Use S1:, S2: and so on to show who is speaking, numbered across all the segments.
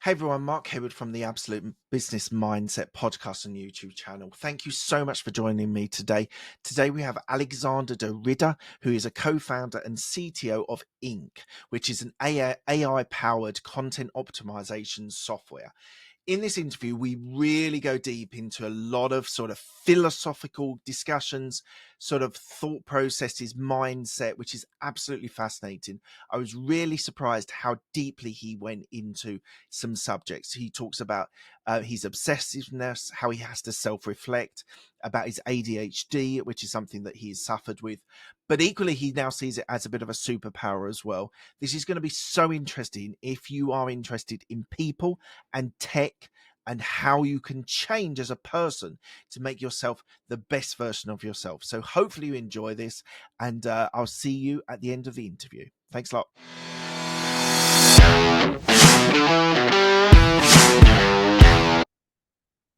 S1: Hey everyone, Mark Hayward from the Absolute Business Mindset podcast and YouTube channel. Thank you so much for joining me today. Today we have Alexander de Ridder, who is a co-founder and CTO of Ink, which is an AI-powered content optimization software. In this interview, we really go deep into a lot of sort of philosophical discussions, sort of thought processes, mindset, which is absolutely fascinating. I was really surprised how deeply he went into some subjects. He talks about his obsessiveness, how he has to self-reflect, about his ADHD, which is something that he has suffered with. But equally, he now sees it as a bit of a superpower as well. This is going to be so interesting if you are interested in people and tech and how you can change as a person to make yourself the best version of yourself. So hopefully you enjoy this, and I'll see you at the end of the interview. Thanks a lot.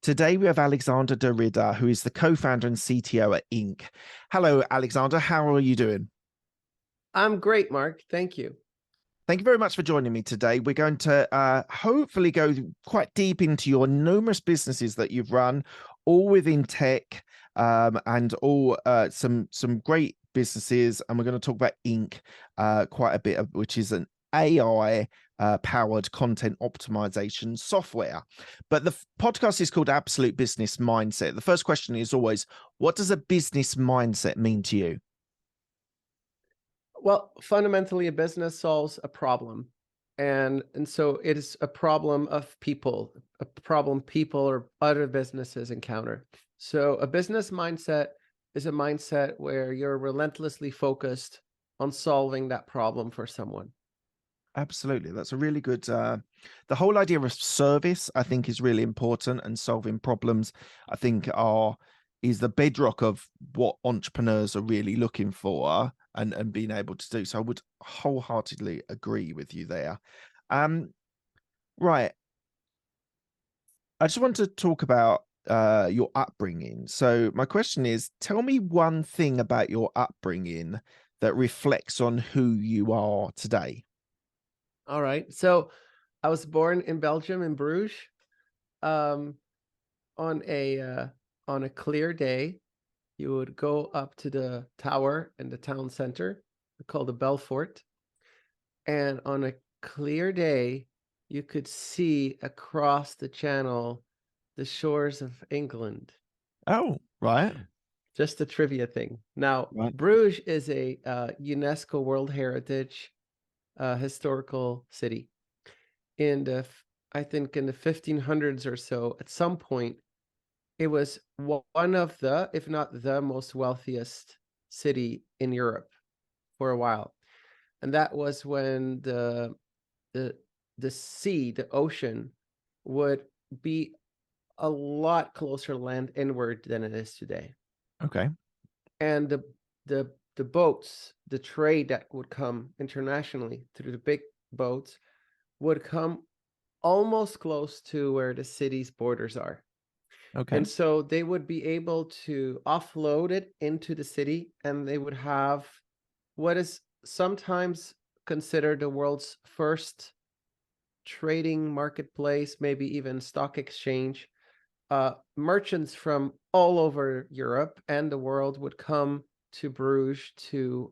S1: Today we have Alexander de Ridder, who is the co-founder and CTO at Ink. Hello, Alexander. How are you doing?
S2: I'm great, Mark. Thank you.
S1: Thank you very much for joining me today. We're going to hopefully go quite deep into your numerous businesses that you've run, all within tech, and all some great businesses. And we're going to talk about Ink quite a bit, which is an AI powered content optimization software. But the podcast is called Absolute Business Mindset. The first question is always, what does a business mindset mean to you?
S2: Well, fundamentally, a business solves a problem. And so it is a problem of people, a problem people or other businesses encounter. So a business mindset is a mindset where you're relentlessly focused on solving that problem for someone.
S1: Absolutely. That's a really good, the whole idea of service, I think, is really important, and solving problems, I think, is the bedrock of what entrepreneurs are really looking for and being able to do. So I would wholeheartedly agree with you there. Right. I just want to talk about your upbringing. So my question is, tell me one thing about your upbringing that reflects on who you are today.
S2: All right. So I was born in Belgium, in Bruges, um, on a clear day. You would go up to the tower in the town center called the Belfort. And on a clear day, you could see across the channel the shores of England.
S1: Oh, right.
S2: Just a trivia thing. Now,
S1: Right.
S2: Bruges is a UNESCO World Heritage historical city. I think in the 1500s or so, at some point, it was one of the, if not the most wealthiest city in Europe for a while. And that was when the sea, the ocean, would be a lot closer land inward than it is today.
S1: Okay.
S2: And the boats, the trade that would come internationally through the big boats would come almost close to where the city's borders are.
S1: Okay.
S2: And so they would be able to offload it into the city, and they would have what is sometimes considered the world's first trading marketplace, maybe even stock exchange. Merchants from all over Europe and the world would come to Bruges to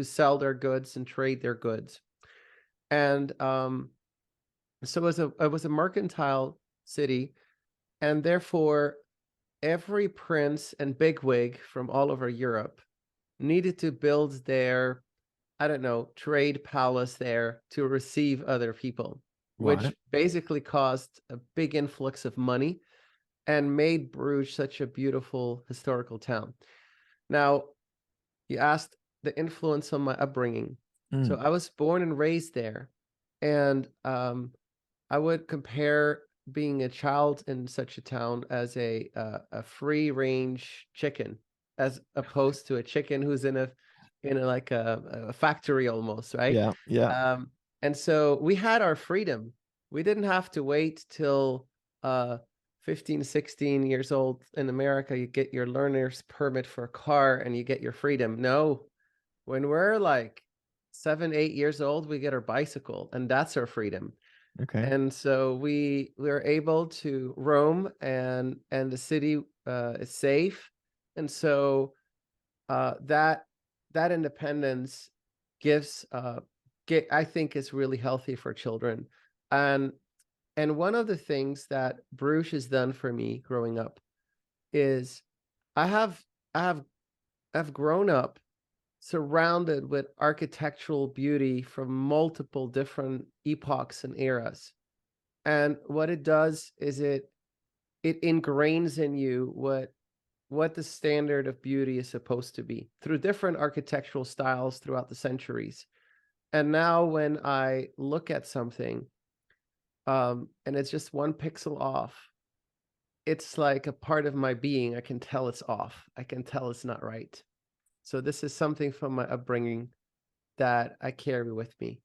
S2: sell their goods and trade their goods. And so it was a mercantile city, and therefore every prince and bigwig from all over Europe needed to build their, I don't know, trade palace there to receive other people, which
S1: Right.
S2: basically caused a big influx of money and made Bruges such a beautiful historical town. Now, you asked the influence on my upbringing. So I was born and raised there, and I would compare being a child in such a town as a free range chicken, as opposed to a chicken who's in a like a factory almost, right?
S1: Yeah. Yeah.
S2: And so we had our freedom. We didn't have to wait till 15, 16 years old in America. You get your learner's permit for a car and you get your freedom. No, when we're like 7, 8 years old, we get our bicycle, and that's our freedom.
S1: Okay.
S2: And so we were able to roam, and the city is safe. And so that that independence gives I think is really healthy for children. And one of the things that Bruges has done for me growing up is I have I have I've grown up surrounded with architectural beauty from multiple different epochs and eras. And what it does is it ingrains in you what the standard of beauty is supposed to be through different architectural styles throughout the centuries. And now when I look at something, and it's just one pixel off, it's like a part of my being. I can tell it's off. I can tell it's not right. So this is something from my upbringing that I carry with me.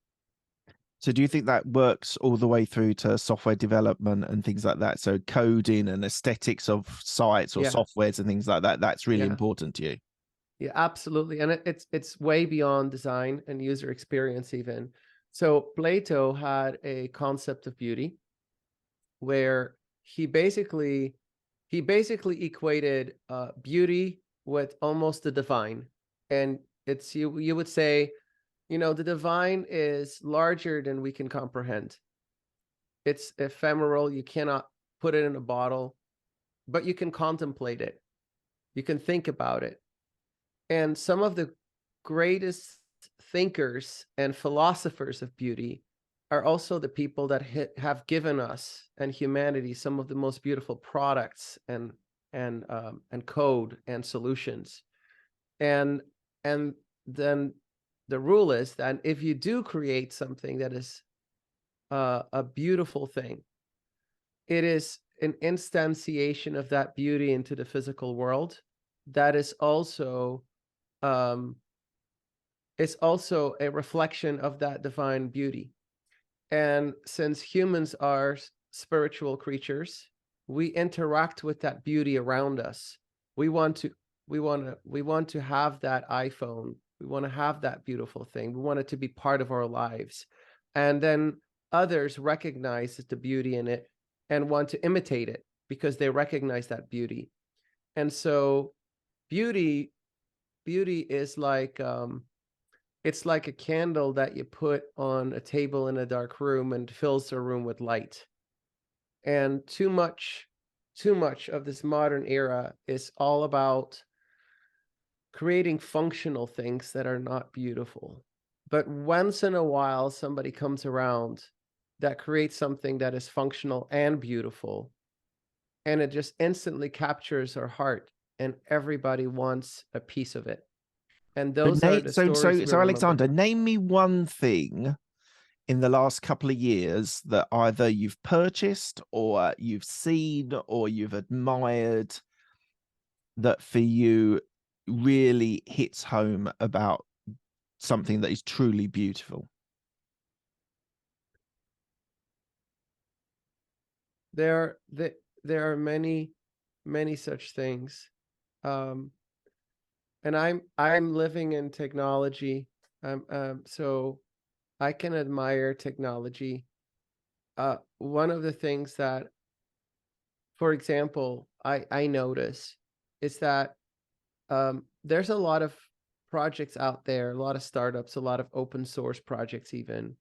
S1: So do you think that works all the way through to software development and things like that? So coding and aesthetics of sites or
S2: Yeah,
S1: softwares and things like that, that's really
S2: yeah,
S1: important to you.
S2: yeah, absolutely. And it's way beyond design and user experience even. So Plato had a concept of beauty where he basically equated beauty with almost the divine. And it's you would say, the divine is larger than we can comprehend. It's ephemeral. You cannot put it in a bottle, but you can contemplate it. You can think about it. And some of the greatest thinkers and philosophers of beauty are also the people that have given us and humanity some of the most beautiful products and code and solutions. And and then the rule is that if you do create something that is a beautiful thing, it is an instantiation of that beauty into the physical world. That is also um, a reflection of that divine beauty. And since humans are spiritual creatures, we interact with that beauty around us. We want to we want to have that iPhone. We want to have that beautiful thing. We want it to be part of our lives. And then others recognize the beauty in it and want to imitate it because they recognize that beauty. And so beauty beauty is like it's like a candle that you put on a table in a dark room and fills the room with light. And too much of this modern era is all about creating functional things that are not beautiful. But once in a while, somebody comes around that creates something that is functional and beautiful, and it just instantly captures our heart, and everybody wants a piece of it. And
S1: But
S2: those are the stories we remember.
S1: Alexander, name me one thing in the last couple of years that either you've purchased or you've seen or you've admired that for you really hits home about something that is truly beautiful.
S2: There are many such things. Um, and I'm living in technology. So I can admire technology. One of the things that, for example, I notice is that there's a lot of projects out there, a lot of startups, a lot of open source projects even.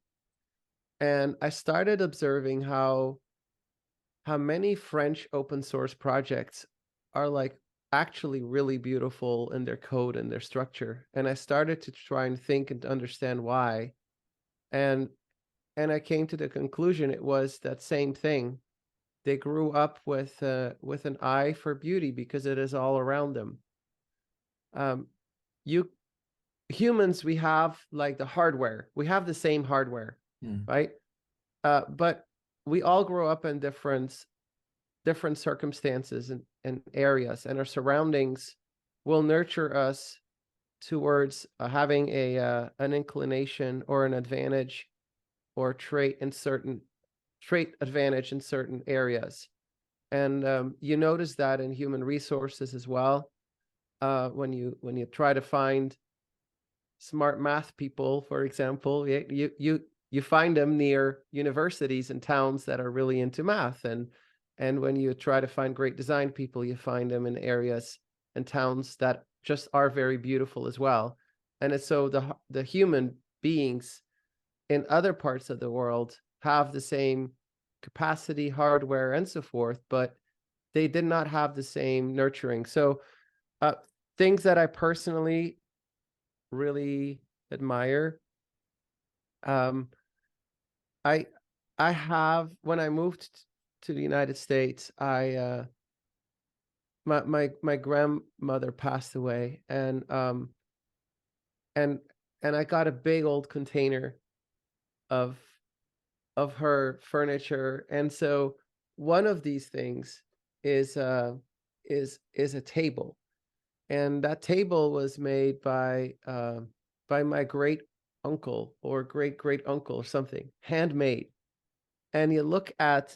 S2: And I started observing how many French open source projects are like actually really beautiful in their code and their structure. And I started to try and think and understand why. And I came to the conclusion it was that same thing. They grew up with an eye for beauty because it is all around them. Um, you humans, we have like the hardware. We have the same hardware,
S1: Mm.
S2: right? But we all grow up in different circumstances and areas, and our surroundings will nurture us towards having an inclination or an advantage or trait advantage in certain areas. And you notice that in human resources as well. When you try to find smart math people, for example, you find them near universities and towns that are really into math. And when you try to find great design people, you find them in areas and towns that just are very beautiful as well. And it's so the human beings in other parts of the world have the same capacity, hardware, and so forth, but they did not have the same nurturing. So uh, things that I personally really admire. Um, I I have when I moved to the United States, my grandmother passed away, and and I got a big old container of her furniture, and so one of these things is is a table, and that table was made by my great uncle or great great uncle or something, handmade. And you look at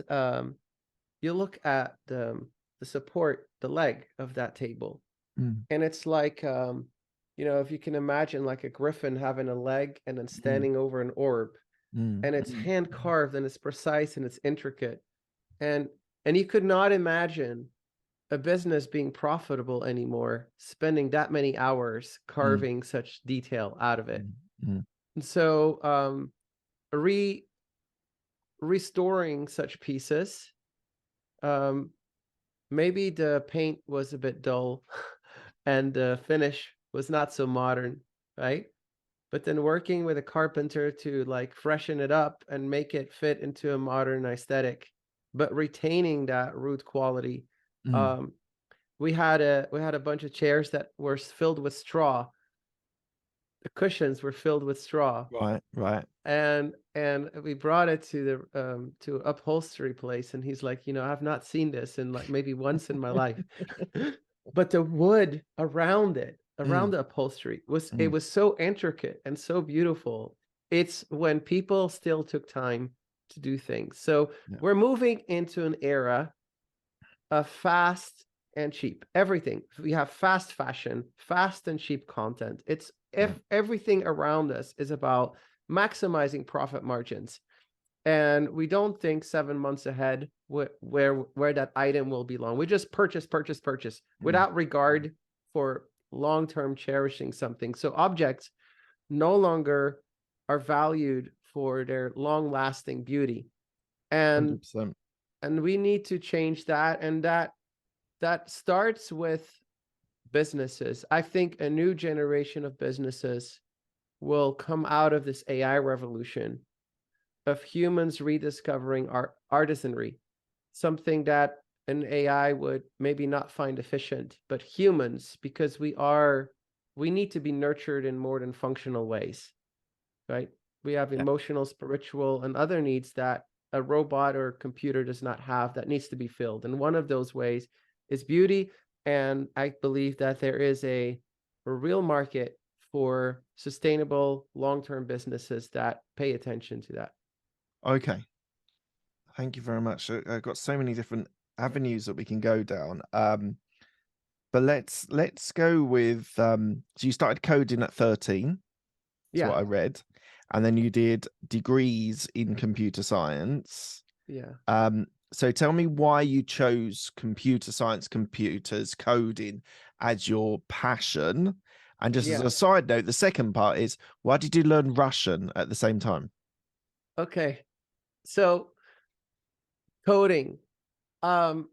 S2: the support, the leg of that table,
S1: Mm,
S2: and it's like, if you can imagine like a griffin having a leg and then
S1: mm,
S2: standing over an orb,
S1: mm,
S2: and it's hand carved and it's precise and it's intricate, and you could not imagine a business being profitable anymore, spending that many hours
S1: mm,
S2: carving such detail out of it.
S1: mm, mm,
S2: And so, re restoring such pieces, um, maybe the paint was a bit dull and the finish was not so modern, right? But then working with a carpenter to like freshen it up and make it fit into a modern aesthetic, but retaining that root quality.
S1: mm.
S2: Um, we had a bunch of chairs that were filled with straw. The cushions were filled with straw,
S1: Right, right.
S2: and we brought it to upholstery place, and he's like, I've not seen this in like maybe once in my life. But the wood around it, around
S1: Mm,
S2: the upholstery, it
S1: mm,
S2: was so intricate and so beautiful. It's when people still took time to do things. So
S1: yeah.
S2: we're moving into an era fast and cheap. Everything. We have fast fashion, fast and cheap content. It's
S1: Yeah.
S2: if everything around us is about maximizing profit margins. And we don't think 7 months ahead where that item will belong. We just purchase, purchase, purchase
S1: Mm,
S2: without regard for long-term cherishing something. So objects no longer are valued for their long-lasting beauty. And
S1: 100%.
S2: we need to change that. And that starts with businesses. I think a new generation of businesses will come out of this AI revolution of humans rediscovering artisanry, something that an AI would maybe not find efficient, but humans, because we need to be nurtured in more than functional ways, right? We have
S1: Yeah.
S2: emotional, spiritual, and other needs that a robot or computer does not have that needs to be filled. And one of those ways is beauty. And I believe that there is a real market for sustainable long-term businesses that pay attention to that.
S1: Okay. Thank you very much. I've got so many different avenues that we can go down. But let's go with so you started coding at 13, is
S2: Yeah,
S1: what I read, and then you did degrees in computer science.
S2: yeah,
S1: So tell me why you chose computer science, computers, coding as your passion. And just as
S2: yeah.
S1: a side note, the second part is why did you learn Russian at the same time?
S2: Okay. So coding. Um,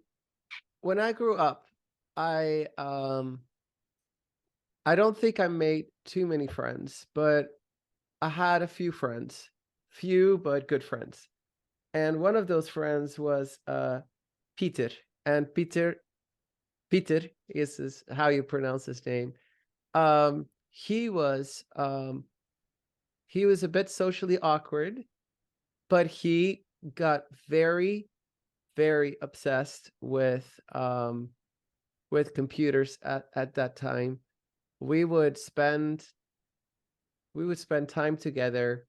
S2: when I grew up, I um I don't think I made too many friends, but I had a few friends. Few but good friends. And one of those friends was Peter. And Peter is how you pronounce his name. Um he was um he was a bit socially awkward, but he got very very obsessed with computers at that time. We would spend time together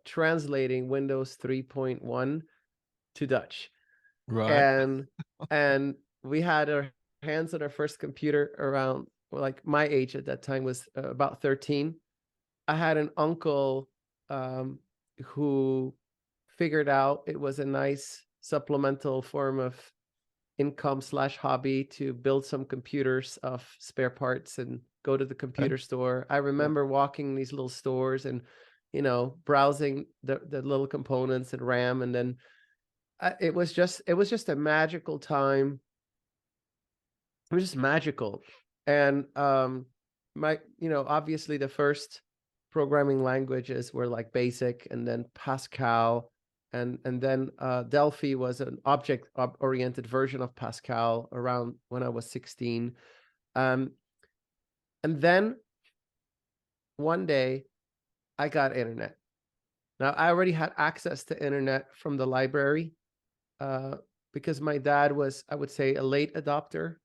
S2: translating Windows 3.1 to Dutch.
S1: Right.
S2: And we had our hands on our first computer around, well, like my age at that time was about 13. I had an uncle, um who figured out it was a nice supplemental form of income slash hobby to build some computers of spare parts and go to the
S1: Okay.
S2: computer store. I
S1: Yeah.
S2: remember walking these little stores and, browsing the little components and RAM. And then it was just a magical time. It was just magical. And obviously the first programming languages were like BASIC, and then Pascal, and then Delphi was an object oriented version of Pascal around when I was 16. Um, and then one day I got internet. Now I already had access to internet from the library, uh, because my dad was, I would say, a late adopter.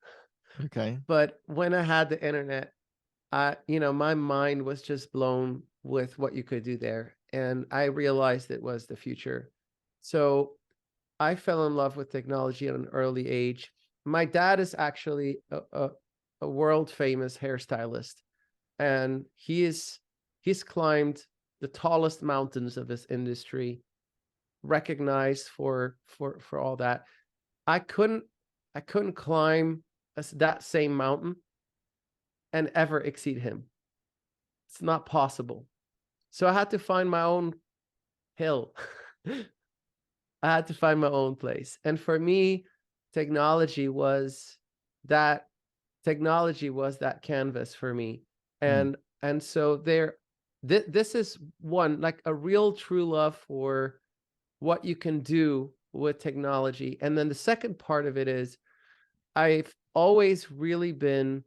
S1: Okay.
S2: But when I had the internet, my mind was just blown with what you could do there. And I realized it was the future. So I fell in love with technology at an early age. My dad is actually a world famous hairstylist, and he's climbed the tallest mountains of his industry, recognized for all that. I couldn't I couldn't climb that same mountain and ever exceed him. It's not possible. So I had to find my own hill. I had to find my own place. And for me, technology was that technology was that canvas for me.
S1: Mm.
S2: And so this is one, like a real true love for what you can do with technology. And then the second part of it is I've always really been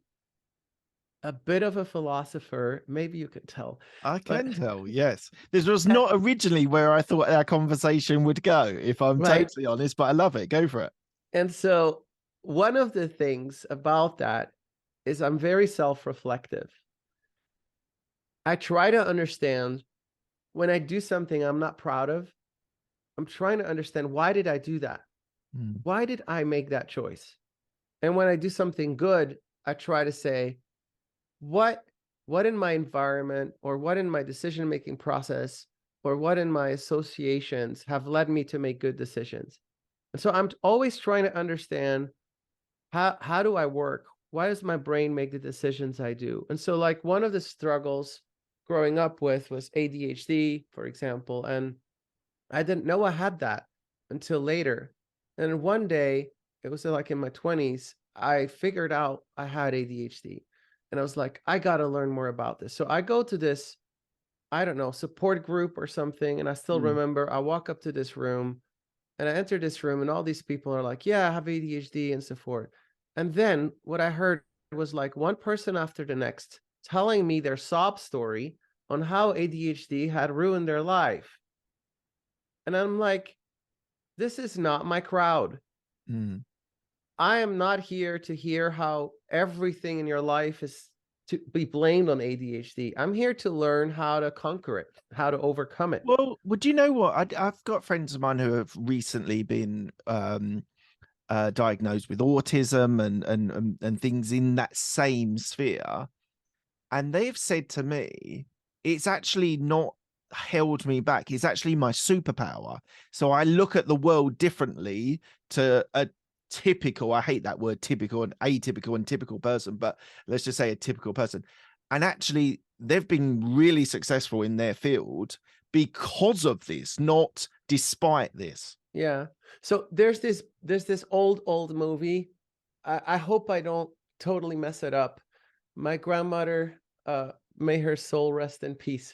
S2: a bit of a philosopher. Maybe you can tell,
S1: I
S2: but
S1: can tell, yes. This was not originally where I thought our conversation would go, if I'm
S2: right.
S1: totally honest, but I love it. Go for it.
S2: And so one of the things about that is I'm very self-reflective. I try to understand when I do something I'm not proud of, I'm trying to understand, why did I do that?
S1: Mm.
S2: Why did I make that choice? And when I do something good, I try to say, what what in my environment, or what in my decision-making process, or what in my associations have led me to make good decisions? And so I'm always trying to understand, how do I work? Why does my brain make the decisions I do? And so, like, one of the struggles growing up with was ADHD, for example, and I didn't know I had that until later. And one day, it was like in my 20s, I figured out I had ADHD. And I was like, I got to learn more about this. So I go to this, I don't know, support group or something. And I still
S1: Mm.
S2: remember I walk up to this room, and I enter this room, and all these people are like, yeah, I have ADHD and so forth. And then what I heard was like one person after the next telling me their sob story on how ADHD had ruined their life. And I'm like, this is not my crowd.
S1: Mm.
S2: I am not here to hear how everything in your life is to be blamed on ADHD. I'm here to learn how to conquer it, how to overcome it.
S1: Well, would you know what? I've got friends of mine who have recently been diagnosed with autism and things in that same sphere. And they've said to me, it's actually not held me back. It's actually my superpower. So I look at the world differently to a typical, I hate that word typical and atypical and typical person, but let's just say a typical person. And actually, they've been really successful in their field because of this, not despite this.
S2: Yeah. So there's this old movie. I hope I don't totally mess it up. My grandmother, may her soul rest in peace.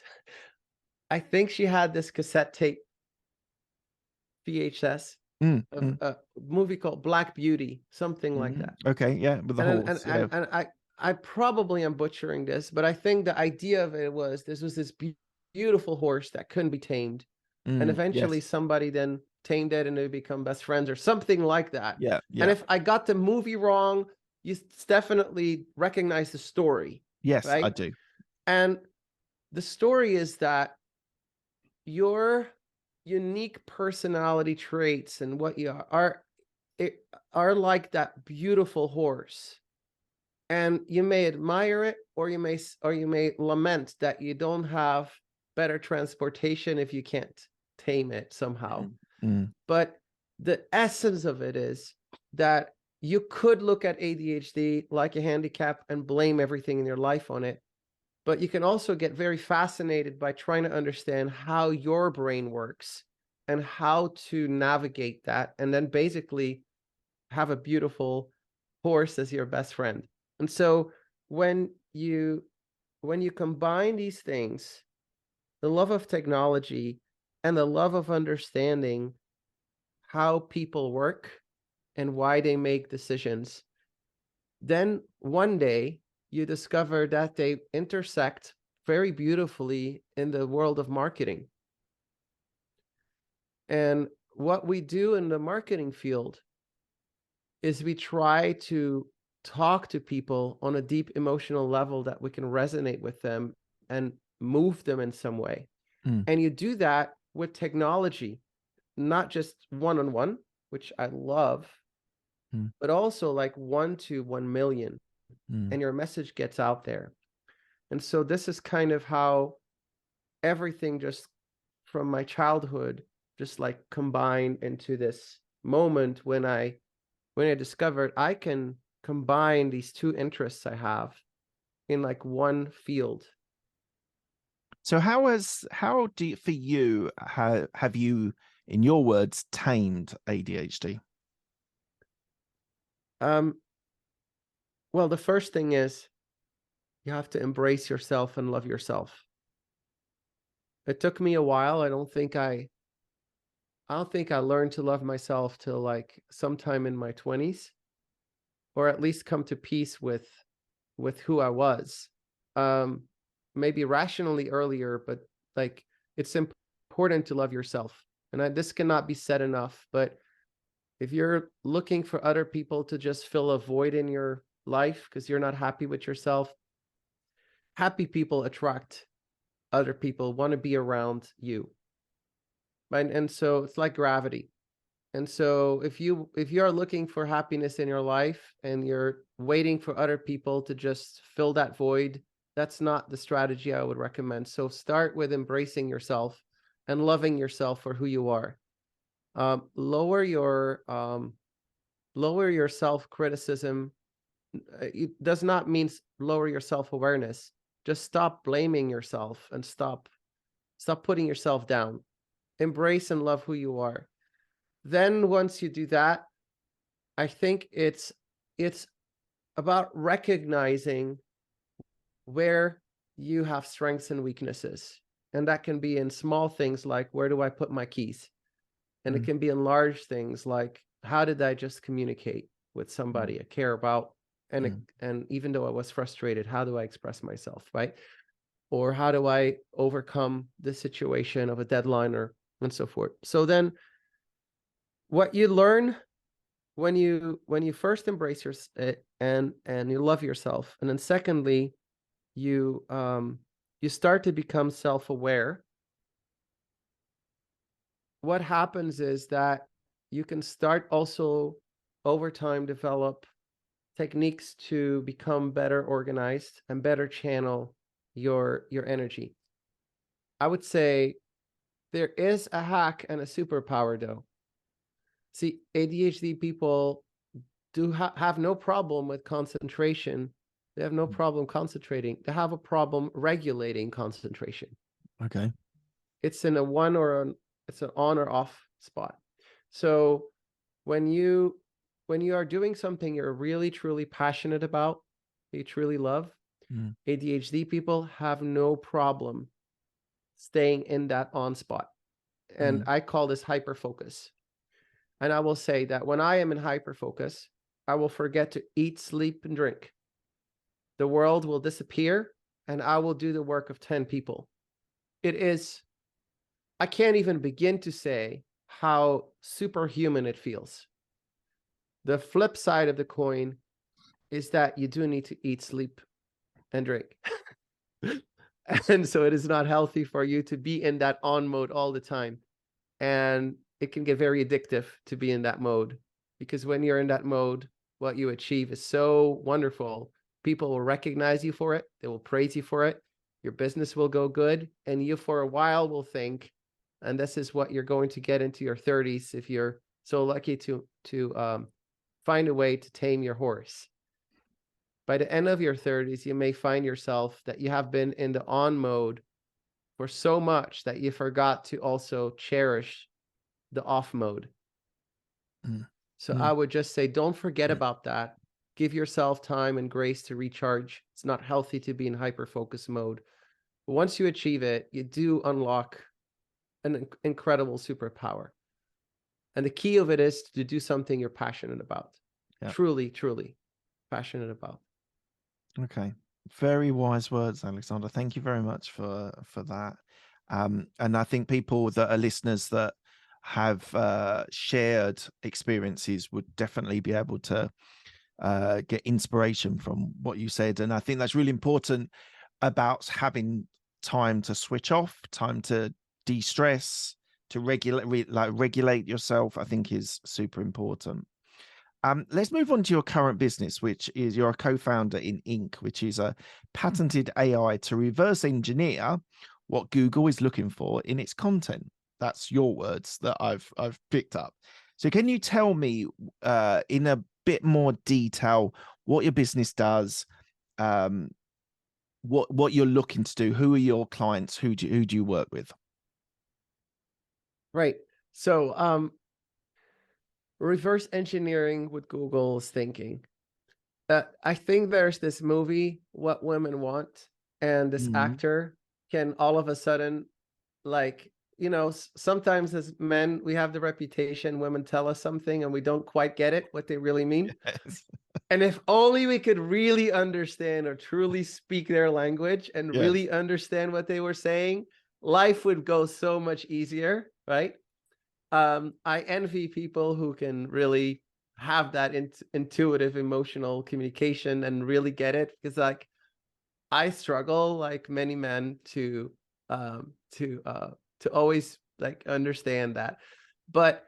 S2: I think she had this cassette tape, VHS,
S1: Mm,
S2: of
S1: mm,
S2: a movie called Black Beauty, something like
S1: mhm.
S2: that.
S1: Okay, yeah, with the
S2: And then,
S1: horse, yeah.
S2: and I probably am butchering this, but I think the idea of it was this was this beautiful horse that couldn't be tamed, and eventually
S1: Yes.
S2: somebody then tamed it, and they become best friends or something like that.
S1: Yeah,
S2: And
S1: yeah.
S2: if I got the movie wrong, you definitely recognize the story,
S1: Yes, I
S2: right?
S1: do.
S2: And the story is that your unique personality traits and what you it, are like that beautiful horse, and you may admire it, or you may lament that you don't have better transportation if you can't tame it somehow.
S1: Mm, mm,
S2: But the essence of it is that you could look at ADHD like a handicap and blame everything in your life on it. But you can also get very fascinated by trying to understand how your brain works and how to navigate that. And then basically have a beautiful horse as your best friend. And so when you combine these things, the love of technology and the love of understanding how people work and why they make decisions, then one day you discover that they intersect very beautifully in the world of marketing. And what we do in the marketing field is we try to talk to people on a deep emotional level that we can resonate with them and move them in some way.
S1: mm,
S2: And you do that with technology, not just one-on-one, which I love,
S1: mm,
S2: but also like 1 to 1 million,
S1: mm.
S2: and your message gets out there. And so this is kind of how everything just from my childhood just like combined into this moment when I discovered I can combine these two interests I have in like one field.
S1: So how do you, for you, have you, in your words, tamed ADHD?
S2: Um, well, the first thing is you have to embrace yourself and love yourself. It took me a while. I don't think I learned to love myself till like sometime in my 20s, or at least come to peace with who I was. Um, Maybe rationally earlier, but like it's important to love yourself. And this cannot be said enough, but if you're looking for other people to just fill a void in your life because you're not happy with yourself, happy people attract other people, want to be around you. And so it's like gravity. And so if you are looking for happiness in your life and you're waiting for other people to just fill that void, that's not the strategy I would recommend. So start with embracing yourself and loving yourself for who you are. Lower your self-criticism. It does not mean lower your self-awareness. Just stop blaming yourself and stop putting yourself down. Embrace and love who you are. Then once you do that, I think it's about recognizing where you have strengths and weaknesses. And that can be in small things like where do I put my keys? And it
S1: Mm,
S2: can be in large things like how did I just communicate with
S1: mm,
S2: somebody I care about?
S1: mm,
S2: And even though I was frustrated, how do I express myself, right? Or how do I overcome the situation of a deadline or and so forth. So then what you learn when you first embrace it and you love yourself, and then secondly you start to become self-aware, what happens is that you can start also over time develop techniques to become better organized and better channel your energy. I would say there is a hack and a superpower though. See, ADHD people do have no problem with concentration. They have no
S1: mm.
S2: problem concentrating. They have a problem regulating concentration.
S1: Okay.
S2: It's in a one or an it's an on or off spot. So when you are doing something you're really truly passionate about, you truly love,
S1: Mm,
S2: ADHD people have no problem staying in that on spot. And
S1: mm,
S2: I call this hyper focus. And I will say that when I am in hyper focus, I will forget to eat, sleep, and drink. The world will disappear and I will do the work of 10 people. It is, I can't even begin to say how superhuman it feels. The flip side of the coin is that you do need to eat, sleep, and drink. And so it is not healthy for you to be in that on mode all the time. And it can get very addictive to be in that mode because when you're in that mode, what you achieve is so wonderful. People will recognize you for it. They will praise you for it. your business will go good, and you for a while will think, and this is what you're going to get into your 30s if you're so lucky to find a way to tame your horse. By the end of your 30s, you may find yourself that you have been in the on mode for so much that you forgot to also cherish the off mode.
S1: Mm.
S2: So
S1: Mm.
S2: I would just say, don't forget about that. Give yourself time and grace to recharge. It's not healthy to be in hyper-focus mode. But once you achieve it, you do unlock an incredible superpower. And the key of it is to do something you're passionate about.
S1: Yeah.
S2: Truly, truly passionate about.
S1: Okay. Very wise words, Alexander. Thank you very much for that. And I think people that are listeners that have shared experiences would definitely be able to get inspiration from what you said. And I think that's really important about having time to switch off, time to de-stress, to regulate yourself. I think is super important. Let's move on to your current business, which is you're a co-founder in Inc, which is a patented AI to reverse engineer what Google is looking for in its content. That's your words that I've picked up. So can you tell me in a bit more detail what your business does, what you're looking to do, who are your clients, who do you work with?
S2: Right. So reverse engineering what Google is thinking. I think there's this movie, What Women Want, and this
S1: Mhm.
S2: actor can all of a sudden, like, sometimes as men, we have the reputation, women tell us something and we don't quite get it, what they really mean.
S1: Yes.
S2: And if only we could really understand or truly speak their language and
S1: Yes.
S2: really understand what they were saying, life would go so much easier, right? I envy people who can really have that intuitive emotional communication and really get it, because like I struggle like many men um to uh to always like understand that. But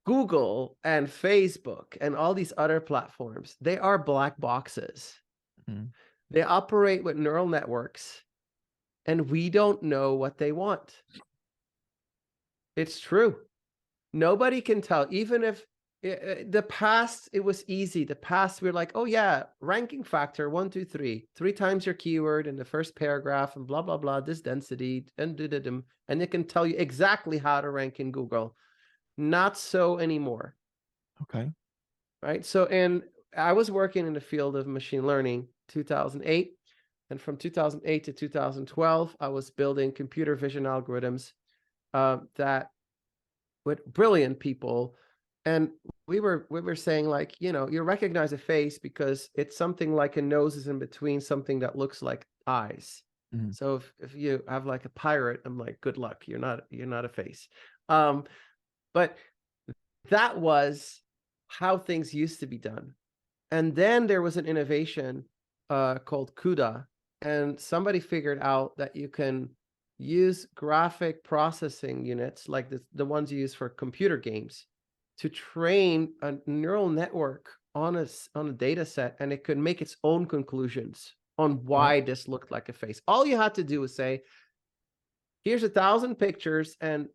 S2: Google and Facebook and all these other platforms, they are black boxes.
S1: Mhm.
S2: They operate with neural networks and we don't know what they want. It's true. Nobody can tell, even if the past, it was easy. The past, we're like, oh yeah, ranking factor 1, 2, 3, 3 times your keyword in the first paragraph and blah, blah, blah, this density and and it can tell you exactly how to rank in Google. Not so anymore,
S1: Okay.
S2: right? So, and I was working in the field of machine learning 2008. And from 2008 to 2012, I was building computer vision algorithms that with brilliant people. And we were saying, like, you recognize a face because it's something like a nose is in between something that looks like eyes.
S1: Mhm.
S2: So if you have like a pirate, I'm like, good luck, you're not a face. But that was how things used to be done. And then there was an innovation called CUDA, and somebody figured out that you can use graphic processing units like the ones you use for computer games to train a neural network on a data set, and it could make its own conclusions on
S1: Right.
S2: why this looked like a face. All you had to do was say, here's 1,000 pictures and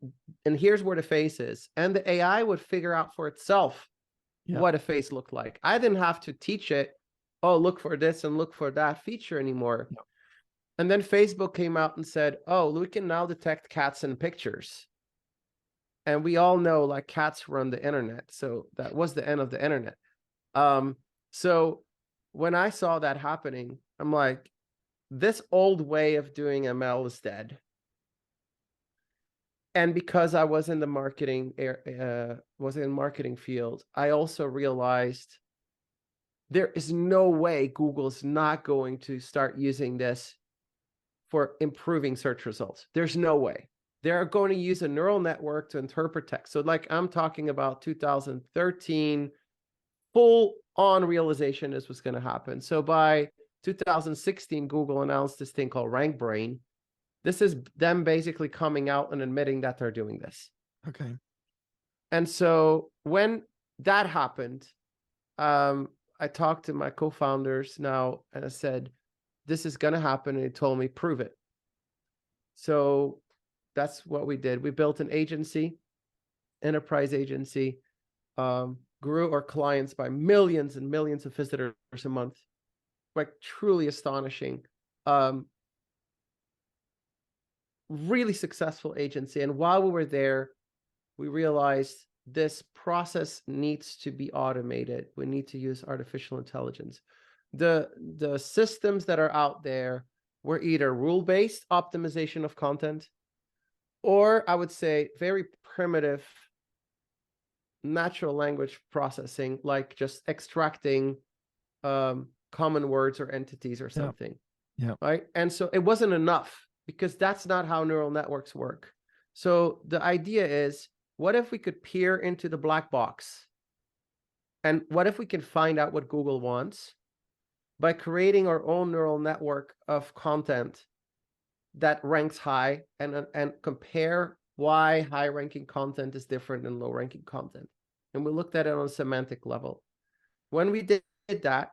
S2: here's where the face is, and the AI would figure out for itself
S1: Yeah.
S2: what a face looked like. I didn't have to teach it, oh, look for this and look for that feature anymore.
S1: Yeah.
S2: And then Facebook came out and said, oh, we can now detect cats in pictures. And we all know like cats run the internet. So that was the end of the internet. So when I saw that happening, I'm like, this old way of doing ML is dead. And because I was in the marketing field, I also realized there is no way Google's not going to start using this for improving search results. There's no way. They're going to use a neural network to interpret text. So like I'm talking about 2013, full on realization this was going to happen. So by 2016, Google announced this thing called RankBrain. This is them basically coming out and admitting that they're doing this.
S1: Okay.
S2: And so when that happened, I talked to my co-founders now and I said, this is going to happen. And he told me, prove it. So that's what we did. We built an agency, enterprise agency, grew our clients by millions and millions of visitors a month, like truly astonishing. Really successful agency. And while we were there, we realized this process needs to be automated. We need to use artificial intelligence. The systems that are out there were either rule-based optimization of content, or I would say very primitive natural language processing, like just extracting common words or entities or something.
S1: Yeah.
S2: Right. And so it wasn't enough, because that's not how neural networks work. So the idea is, what if we could peer into the black box? And what if we can find out what Google wants by creating our own neural network of content that ranks high, and compare why high ranking content is different than low ranking content? And we looked at it on a semantic level. When we did that,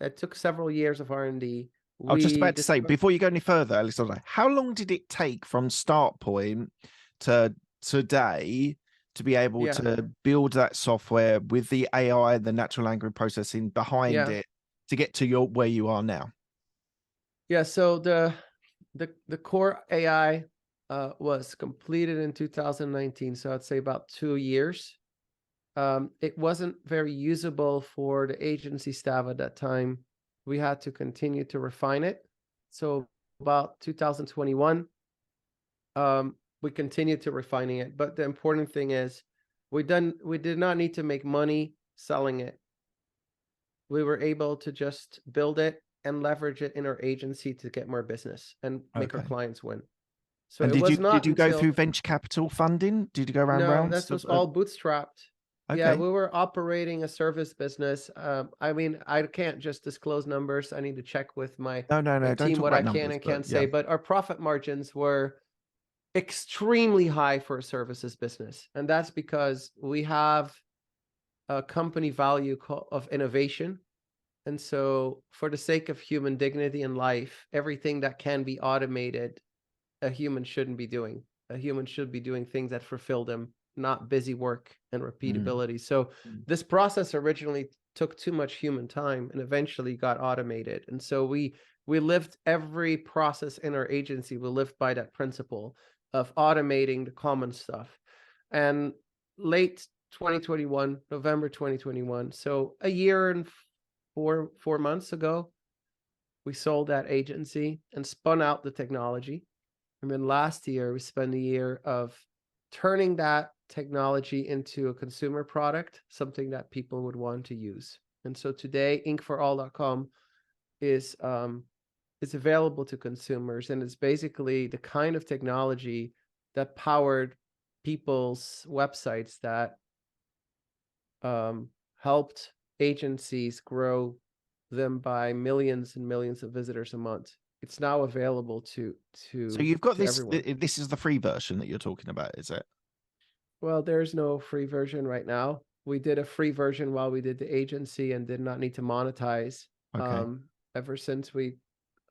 S2: it took several years of R&D.
S1: I was just about to say, before you go any further, Alexander, how long did it take from start point to today to be able to build that software with the AI, the natural language processing behind it, to get to where you are now?
S2: Yeah, so the core AI was completed in 2019, so I'd say about 2 years. It wasn't very usable for the agency staff at that time. We had to continue to refine it. So about 2021, we continued to refining it. But the important thing is, we did not need to make money selling it. We were able to just build it and leverage it in our agency to get more business and make our clients win. So
S1: and
S2: it was not
S1: did you go
S2: until,
S1: through venture capital funding? Did you go around
S2: no,
S1: rounds?
S2: that was all bootstrapped.
S1: Okay.
S2: Yeah, we were operating a service business. I mean, I can't just disclose numbers. I need to check with my
S1: No,
S2: team
S1: don't talk
S2: what
S1: about
S2: I can
S1: numbers,
S2: and can't say. But our profit margins were extremely high for a services business, and that's because we have a company value of innovation. And so, for the sake of human dignity and life, everything that can be automated, a human shouldn't be doing. A human should be doing things that fulfill them, not busy work and repeatability. So this process originally took too much human time and eventually got automated. And so we lived every process in our agency. We lived by that principle of automating the common stuff. And late 2021, November 2021, so a year and 4 months ago, we sold that agency and spun out the technology. And then last year, we spent a year of turning that technology into a consumer product, something that people would want to use. And so today, inkforall.com is available to consumers, and it's basically the kind of technology that powered people's websites, that helped agencies grow them by millions and millions of visitors a month. It's now available to
S1: so you've got this
S2: everyone.
S1: This is the free version that you're talking about, is it?
S2: Well, there's no free version right now. We did a free version while we did the agency and did not need to monetize. Ever since we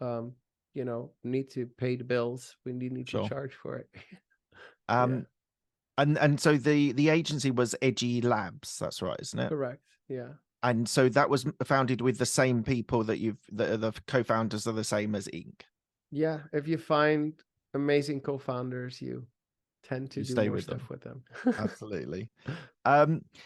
S2: need to pay the bills, we need to charge for it.
S1: And so the agency was Edgy Labs, that's right, isn't it?
S2: Correct. Yeah.
S1: And so that was founded with the same people that the co-founders are the same as Ink.
S2: Yeah. If you find amazing co-founders, you tend to do more stuff with them.
S1: Absolutely.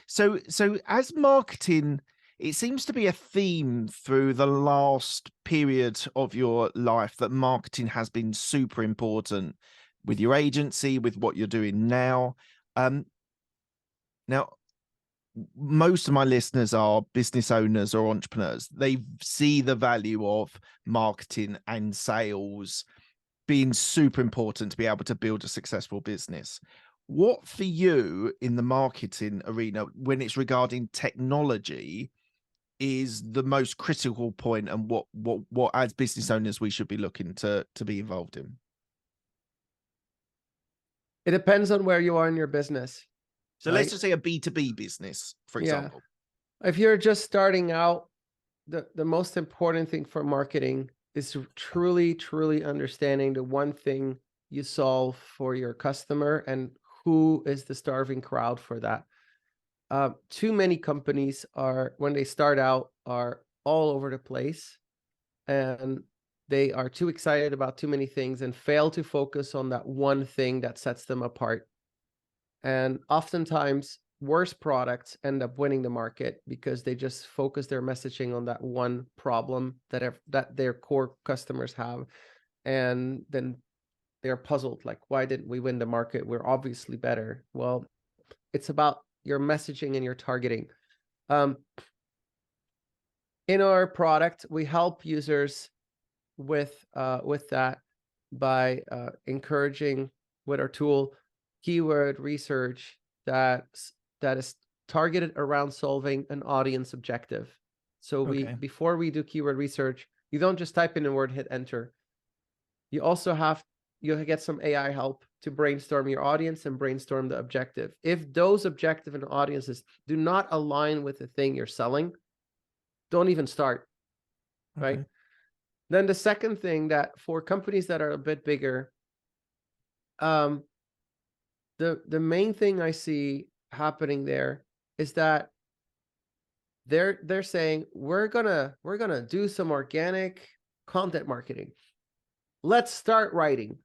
S1: So as marketing, it seems to be a theme through the last period of your life that marketing has been super important with your agency, with what you're doing now. Now, most of my listeners are business owners or entrepreneurs. They see the value of marketing and sales being super important to be able to build a successful business. What for you in the marketing arena, when it's regarding technology, is the most critical point, and what as business owners we should be looking to be involved in?
S2: It depends on where you are in your business.
S1: So let's just say a B2B business, for example.
S2: If you're just starting out, the most important thing for marketing is truly, truly understanding the one thing you solve for your customer and who is the starving crowd for that. Too many companies are, when they start out, are all over the place, and they are too excited about too many things and fail to focus on that one thing that sets them apart. And oftentimes, worse products end up winning the market because they just focus their messaging on that one problem that their core customers have, and then they're puzzled, like, why didn't we win the market? We're obviously better. Well, it's about your messaging and your targeting. Um, in our product, we help users with that by encouraging, with our tool, keyword research that is targeted around solving an audience objective. So
S1: Okay.
S2: before we do keyword research, you don't just type in a word, hit enter. You also you'll get some AI help to brainstorm your audience and brainstorm the objective. If those objective and audiences do not align with the thing you're selling, don't even start, right?
S1: Okay.
S2: Then the second thing, that for companies that are a bit bigger, the main thing I see happening there is that they're saying, we're gonna do some organic content marketing. Let's start writing.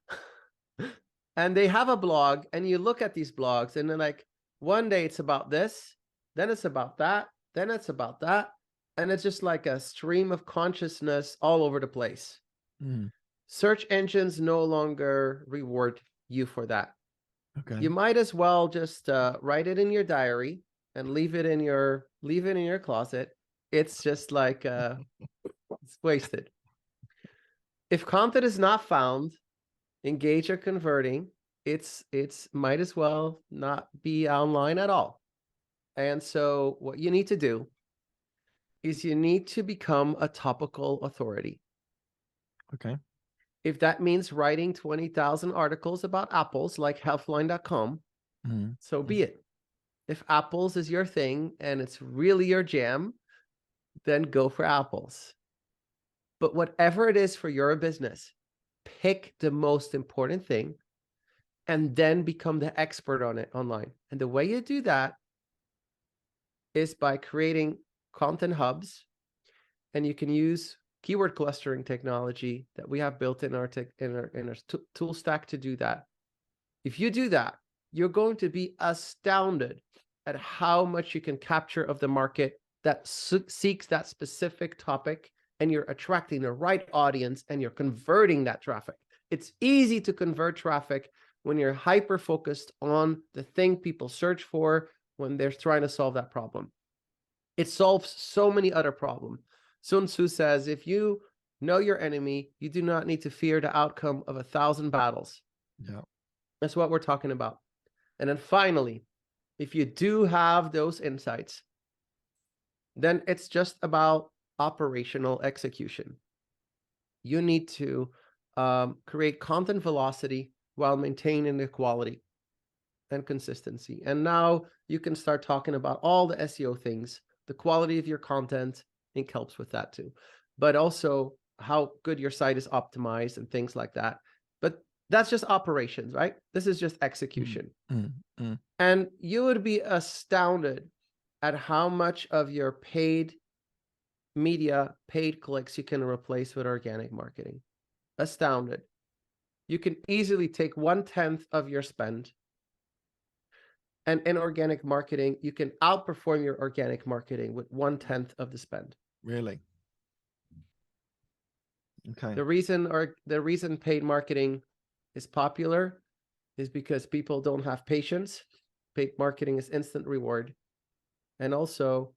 S2: And they have a blog, and you look at these blogs, and they're like, one day it's about this, then it's about that, then it's about that, and it's just like a stream of consciousness all over the place.
S1: Mm.
S2: Search engines no longer reward you for that.
S1: Okay.
S2: You might as well just write it in your diary and leave it in your closet. It's just like it's wasted. If content is not found, engage or converting, it's might as well not be online at all. And so what you need to do is you need to become a topical authority.
S1: Okay.
S2: If that means writing 20,000 articles about apples like healthline.com,
S1: Mm.
S2: so be it. If apples is your thing and it's really your jam, then go for apples. But whatever it is for your business, pick the most important thing and then become the expert on it online. And the way you do that is by creating content hubs, and you can use keyword clustering technology that we have built in our tool stack to do that. If you do that, you're going to be astounded at how much you can capture of the market that seeks that specific topic, and you're attracting the right audience and you're converting that traffic. It's easy to convert traffic when you're hyper focused on the thing people search for when they're trying to solve that problem. It solves so many other problems. Sun Tzu says, if you know your enemy, you do not need to fear the outcome of 1,000 battles.
S1: Yeah.
S2: That's what we're talking about. And then finally, if you do have those insights, then it's just about operational execution. You need to create content velocity while maintaining the quality and consistency. And now you can start talking about all the SEO things. The quality of your content, I think, helps with that too. But also how good your site is optimized and things like that. But that's just operations, right? This is just execution.
S1: Mm. Mm.
S2: And you would be astounded at how much of your paid media, paid clicks you can replace with organic marketing. Astounded. You can easily take 1/10 of your spend, and in organic marketing, you can outperform your organic marketing with 1/10 of the spend.
S1: Really? Okay.
S2: The reason paid marketing is popular is because people don't have patience. Paid marketing is instant reward. And also,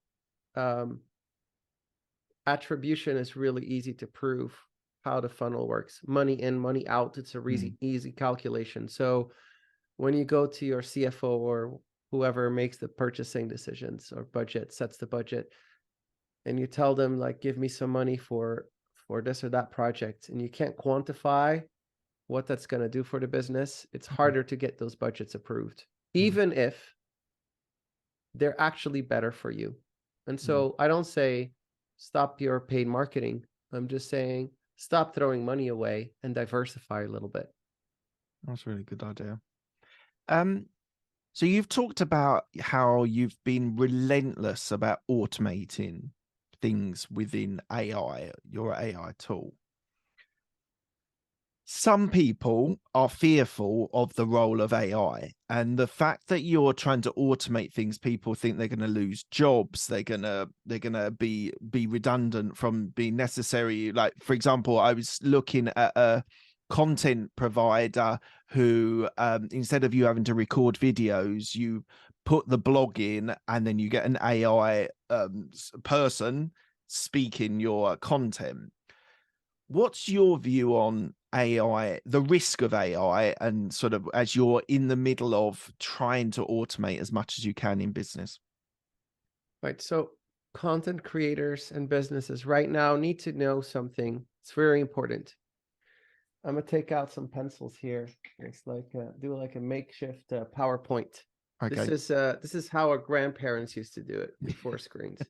S2: attribution is really easy to prove how the funnel works. Money in, money out. It's a really easy calculation. So when you go to your CFO or whoever makes the purchasing decisions or sets the budget, and you tell them, like, give me some money for this or that project, and you can't quantify what that's going to do for the business, it's harder to get those budgets approved, even if they're actually better for you. And so I don't say stop your paid marketing. I'm just saying stop throwing money away and diversify a little bit.
S1: That's a really good idea. Um, so you've talked about how you've been relentless about automating things within AI, your AI tool. Some people are fearful of the role of AI, and the fact that you're trying to automate things, people think they're going to lose jobs. They're gonna be redundant from being necessary. Like, for example, I was looking at a content provider who, instead of you having to record videos, you put the blog in, and then you get an AI person speaking your content. What's your view on AI, the risk of AI, and sort of as you're in the middle of trying to automate as much as you can in business?
S2: Right. So content creators and businesses right now need to know something. It's very important. I'm gonna take out some pencils here. It's like do like a makeshift PowerPoint.
S1: Okay.
S2: This is how our grandparents used to do it before screens.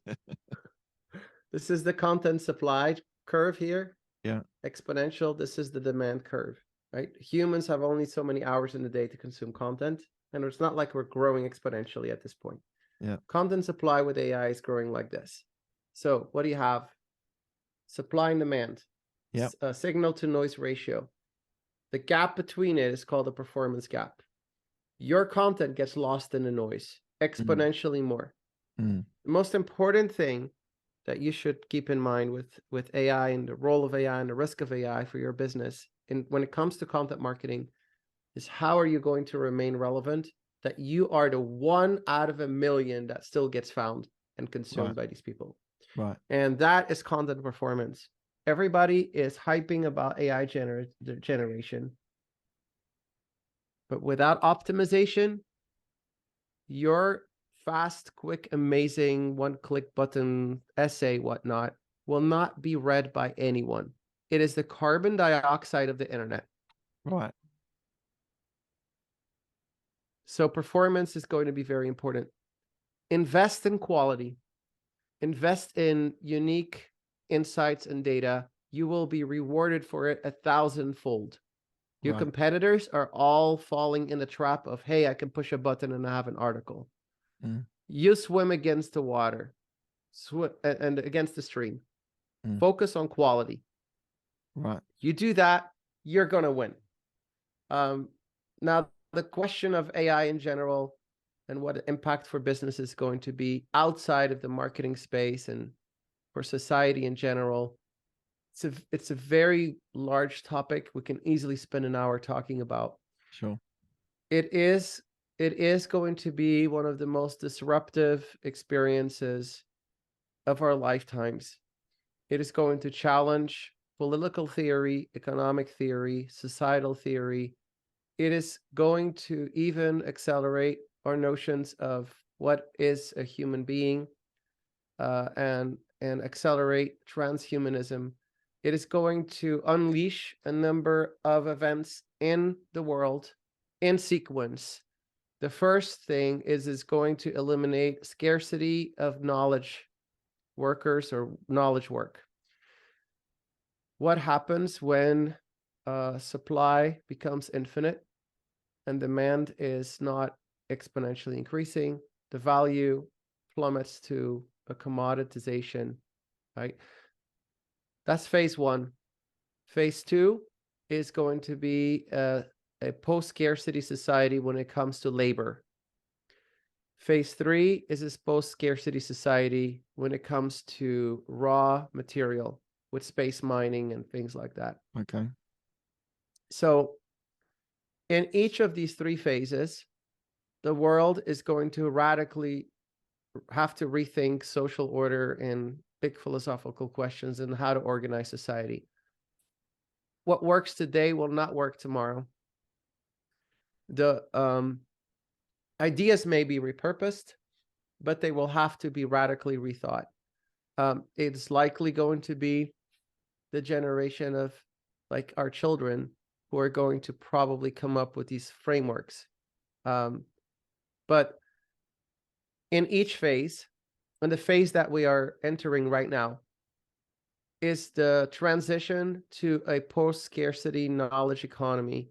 S2: This is the content supply curve here,
S1: Yeah.
S2: exponential. This is the demand curve, right? Humans have only so many hours in the day to consume content, and it's not like we're growing exponentially at this point.
S1: Yeah.
S2: Content supply with AI is growing like this. So what do you have? Supply and demand,
S1: Yeah.
S2: signal to noise ratio. The gap between it is called the performance gap. Your content gets lost in the noise
S1: Mm,
S2: exponentially more.
S1: mm,
S2: The most important thing that you should keep in mind with AI and the role of AI and the risk of AI for your business, and when it comes to content marketing, is how are you going to remain relevant, that you are the 1 out of a million that still gets found and
S1: right.
S2: consumed by these people.
S1: Right.
S2: And that is content performance. Everybody is hyping about AI generation, but without optimization, your fast, quick, amazing, one-click button essay, whatnot, will not be read by anyone. It is the carbon dioxide of the internet.
S1: Right.
S2: So performance is going to be very important. Invest in quality. Invest in unique insights and data. You will be rewarded for it 1,000-fold. Your
S1: Right.
S2: competitors are all falling in the trap of, hey, I can push a button and I have an article.
S1: Mm,
S2: You swim against the water, and against the stream.
S1: mm,
S2: Focus on quality.
S1: right.
S2: You do that, you're going to win. Now, the question of AI in general and what impact for business is going to be outside of the marketing space and for society in general, it's a very large topic we can easily spend an hour talking about.
S1: Sure.
S2: It is going to be one of the most disruptive experiences of our lifetimes. It is going to challenge political theory, economic theory, societal theory. It is going to even accelerate our notions of what is a human being, and accelerate transhumanism. It is going to unleash a number of events in the world in sequence. The first thing is going to eliminate scarcity of knowledge workers or knowledge work. What happens when supply becomes infinite and demand is not exponentially increasing? The value plummets to a commoditization, right? That's phase one. Phase two is going to be a post-scarcity society when it comes to labor. Phase three is a post-scarcity society when it comes to raw material with space mining and things like that.
S1: Okay.
S2: So in each of these three phases, the world is going to radically have to rethink social order and big philosophical questions and how to organize society. What works today will not work tomorrow. The ideas may be repurposed, but they will have to be radically rethought. It's likely going to be the generation of like our children who are going to probably come up with these frameworks. But in each phase, in the phase that we are entering right now, is the transition to a post-scarcity knowledge economy.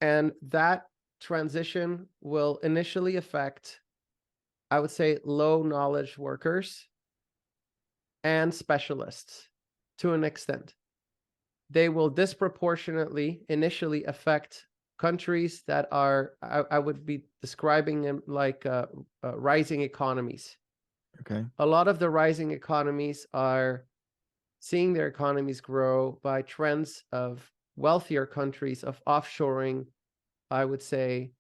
S2: And that transition will initially affect, I would say, low knowledge workers and specialists to an extent. They will disproportionately initially affect countries that are, I would be describing them like rising economies.
S1: Okay.
S2: A lot of the rising economies are seeing their economies grow by trends of wealthier countries of offshoring, I would say,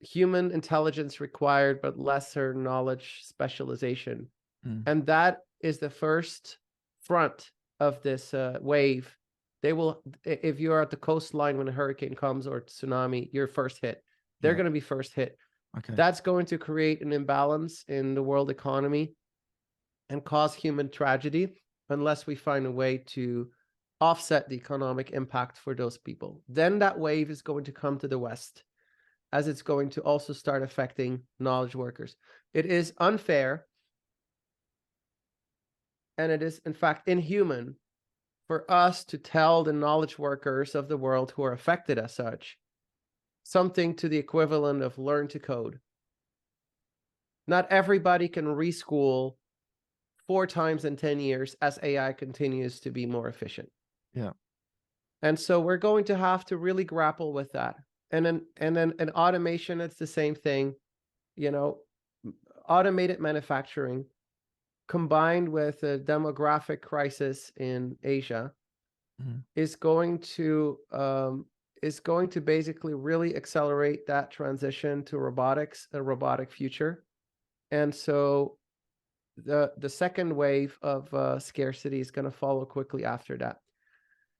S2: human intelligence required, but lesser knowledge specialization.
S1: Mm.
S2: And that is the first front of this wave. They will, if you're at the coastline when a hurricane comes or tsunami, you're first hit. They're
S1: Yeah.
S2: going to be first hit.
S1: Okay.
S2: That's going to create an imbalance in the world economy and cause human tragedy unless we find a way to offset the economic impact for those people. Then that wave is going to come to the West, as it's going to also start affecting knowledge workers. It is unfair, and it is, in fact, inhuman for us to tell the knowledge workers of the world who are affected as such something to the equivalent of learn to code. Not everybody can reschool 4 times in 10 years as AI continues to be more efficient.
S1: Yeah.
S2: And so we're going to have to really grapple with that. And then in automation, it's the same thing. You know, automated manufacturing combined with a demographic crisis in Asia
S1: Mhm.
S2: is going to basically really accelerate that transition to robotics, a robotic future. And so the second wave of scarcity is going to follow quickly after that.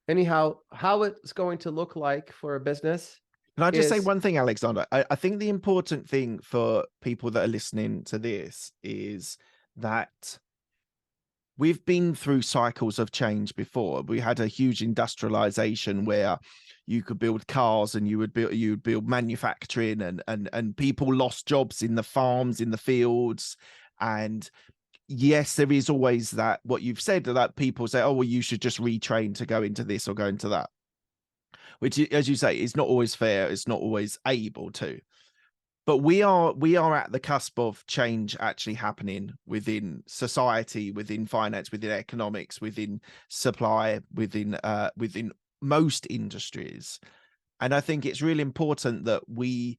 S2: Anyhow, how it's going to look like for a business
S1: Can I just say
S2: is,
S1: one thing, Alexander? I think the important thing for people that are listening to this is that we've been through cycles of change before. We had a huge industrialization where you could build cars and you'd build manufacturing, and people lost jobs in the farms, in the fields. And yes, there is always that, what you've said, that people say, oh, well, you should just retrain to go into this or go into that, which, as you say, is not always fair. It's not always able to. But we are at the cusp of change actually happening within society, within finance, within economics, within supply, within most industries. And I think it's really important that we,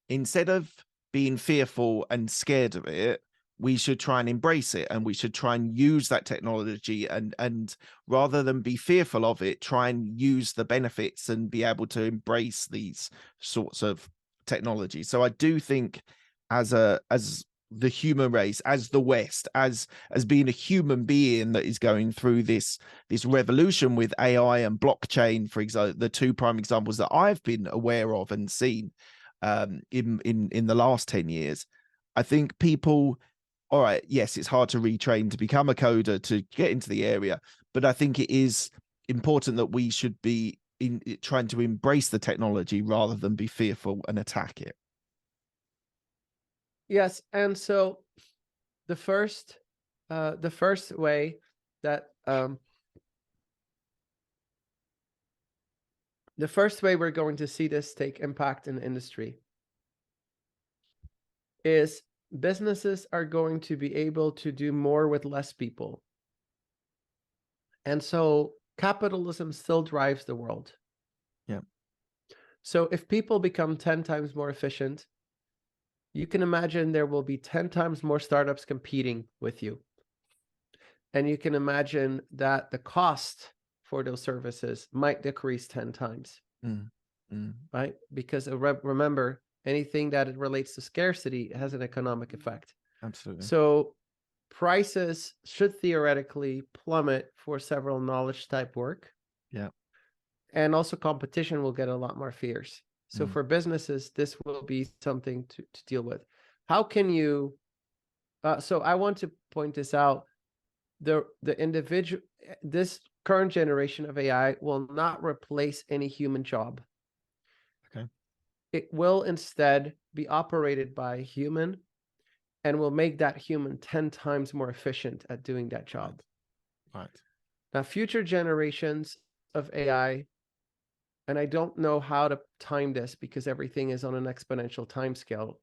S1: instead of being fearful and scared of it, we should try and embrace it, and we should try and use that technology, and rather than be fearful of it, try and use the benefits and be able to embrace these sorts of technology. So I do think, as the human race, as the West, as being a human being that is going through this revolution with AI and blockchain, for example, the 2 prime examples that I've been aware of and seen in the last 10 years, I think people, all right, yes, it's hard to retrain to become a coder to get into the area, but I think it is important that we should be trying to embrace the technology rather than be fearful and attack it.
S2: yes. And so the first way that the first way we're going to see this take impact in the industry is businesses are going to be able to do more with less people. And so capitalism still drives the world.
S1: Yeah.
S2: So if people become 10 times more efficient, you can imagine there will be 10 times more startups competing with you. And you can imagine that the cost for those services might decrease 10 times, right? Because remember, anything that it relates to scarcity has an economic effect.
S1: Absolutely.
S2: So prices should theoretically plummet for several knowledge type work.
S1: Yeah.
S2: And also competition will get a lot more fierce. So for businesses, this will be something to deal with. How can you, so I want to point this out. The individual, this current generation of AI will not replace any human job.
S1: Okay.
S2: It will instead be operated by a human, and will make that human 10 times more efficient at doing that job.
S1: Right.
S2: Now, future generations of AI, and I don't know how to time this because everything is on an exponential timescale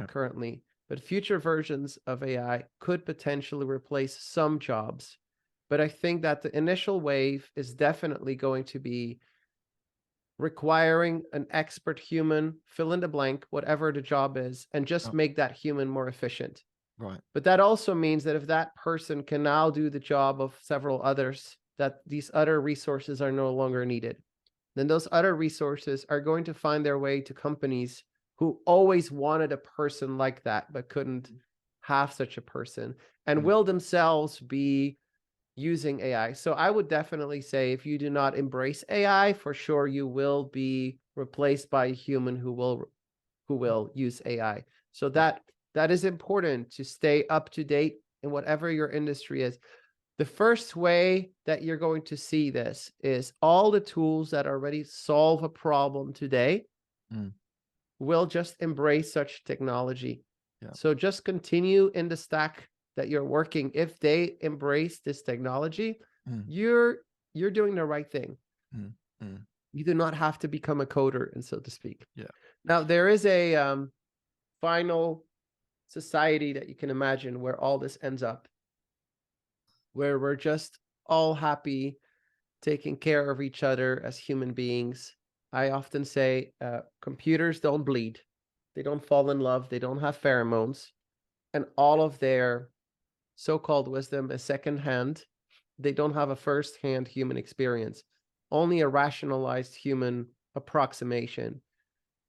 S2: currently, but future versions of AI could potentially replace some jobs. But I think that the initial wave is definitely going to be requiring an expert human, fill in the blank, whatever the job is, and just make that human more efficient.
S1: Right.
S2: But that also means that if that person can now do the job of several others, that these other resources are no longer needed. Then those other resources are going to find their way to companies who always wanted a person like that, but couldn't have such a person, and will themselves be using AI. So I would definitely say if you do not embrace AI, for sure you will be replaced by a human who will use AI. So that is important to stay up to date in whatever your industry is. The first way that you're going to see this is all the tools that already solve a problem today will just embrace such technology.
S1: Yeah.
S2: So just continue in the stack that you're working. If they embrace this technology, you're doing the right thing. You do not have to become a coder, and so to speak.
S1: Yeah.
S2: Now there is a final society that you can imagine where all this ends up, where we're just all happy, taking care of each other as human beings. I often say computers don't bleed. They don't fall in love. They don't have pheromones. And all of their so-called wisdom is secondhand. They don't have a first-hand human experience, only a rationalized human approximation.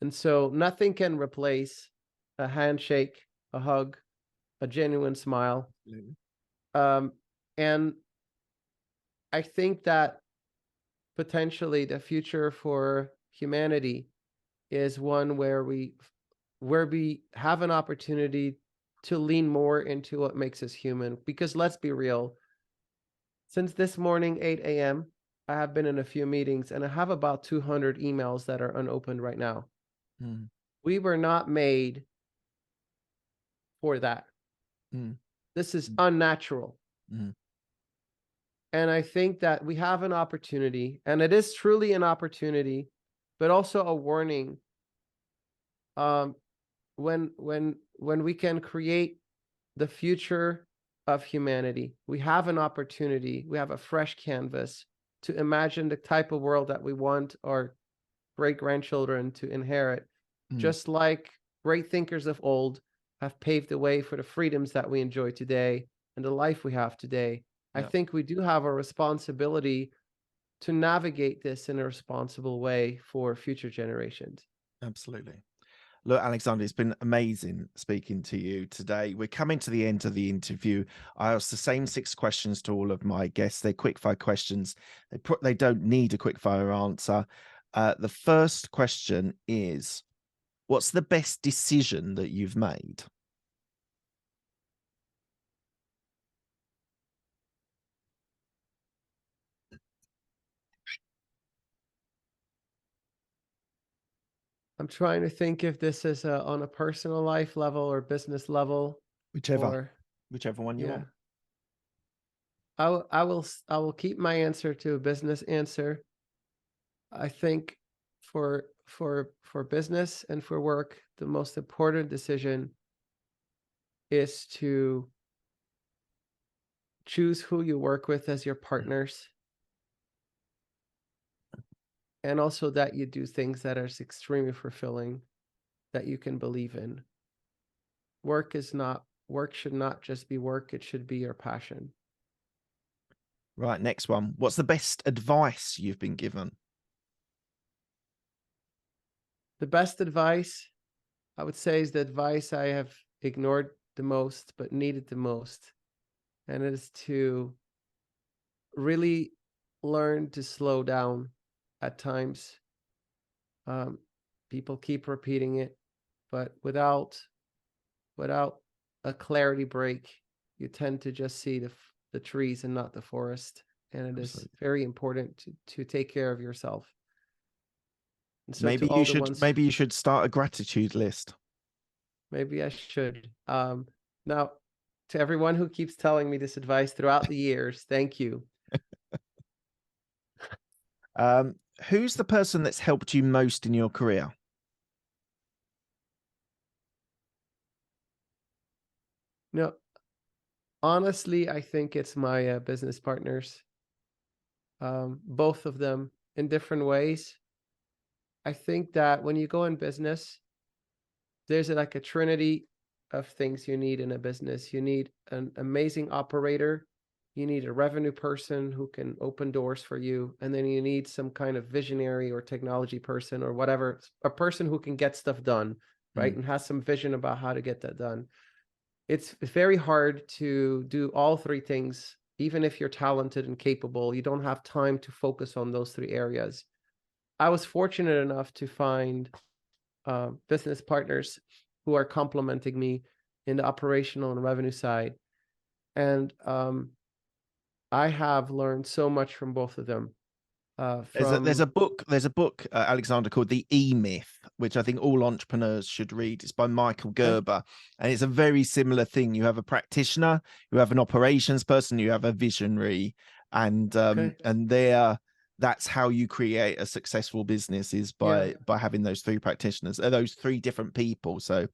S2: And so nothing can replace a handshake, a hug, a genuine smile. And I think that potentially the future for humanity is one where we have an opportunity to lean more into what makes us human. Because let's be real, since this morning, 8 a.m., I have been in a few meetings and I have about 200 emails that are unopened right now. We were not made for that. This is unnatural. And I think that we have an opportunity, and it is truly an opportunity, but also a warning. When we can create the future of humanity, we have an opportunity, we have a fresh canvas to imagine the type of world that we want our great-grandchildren to inherit, just like great thinkers of old have paved the way for the freedoms that we enjoy today and the life we have today. I think we do have a responsibility to navigate this in a responsible way for future generations.
S1: Absolutely. Look, Alexander, it's been amazing speaking to you today. We're coming to the end of the interview. I asked the same 6 questions to all of my guests. They're quickfire questions. They don't need a quickfire answer. The first question is, what's the best decision that you've made?
S2: I'm trying to think if this is on a personal life level or business level.
S1: Whichever one you
S2: Yeah.
S1: want.
S2: I will keep my answer to a business answer. I think for business and for work, the most important decision is to choose who you work with as your partners, and also that you do things that are extremely fulfilling, that you can believe in. Work should not just be work, it should be your passion.
S1: Right, next one. What's the best advice you've been given?
S2: The best advice, I would say, is the advice I have ignored the most, but needed the most. And it is to really learn to slow down at times. People keep repeating it, but without a clarity break, you tend to just see the trees and not the forest. And it is very important to take care of yourself. And so
S1: Maybe
S2: to all the ones,
S1: maybe you should start a gratitude list.
S2: maybe I should. Now, to everyone who keeps telling me this advice throughout the years, thank you.
S1: Who's the person that's helped you most in your career?
S2: No, honestly, I think it's my business partners, both of them in different ways. I think that when you go in business, there's like a trinity of things you need in a business. You need an amazing operator, you need a revenue person who can open doors for you, and then you need some kind of visionary or technology person or whatever, a person who can get stuff done, right?
S1: Mm,
S2: And has some vision about how to get that done. It's very hard to do all three things. Even if you're talented and capable, you don't have time to focus on those three areas. I was fortunate enough to find business partners who are complementing me in the operational and revenue side. And I have learned so much from both of them.
S1: there's
S2: From
S1: a book, Alexander, called The E-Myth, which I think all entrepreneurs should read. It's by Michael
S2: Okay,
S1: Gerber, and it's a very similar thing. You have a practitioner, you have an operations person, you have a visionary,
S2: okay,
S1: and that's how you create a successful business, is
S2: yeah.
S1: by having those three practitioners, those three different people. So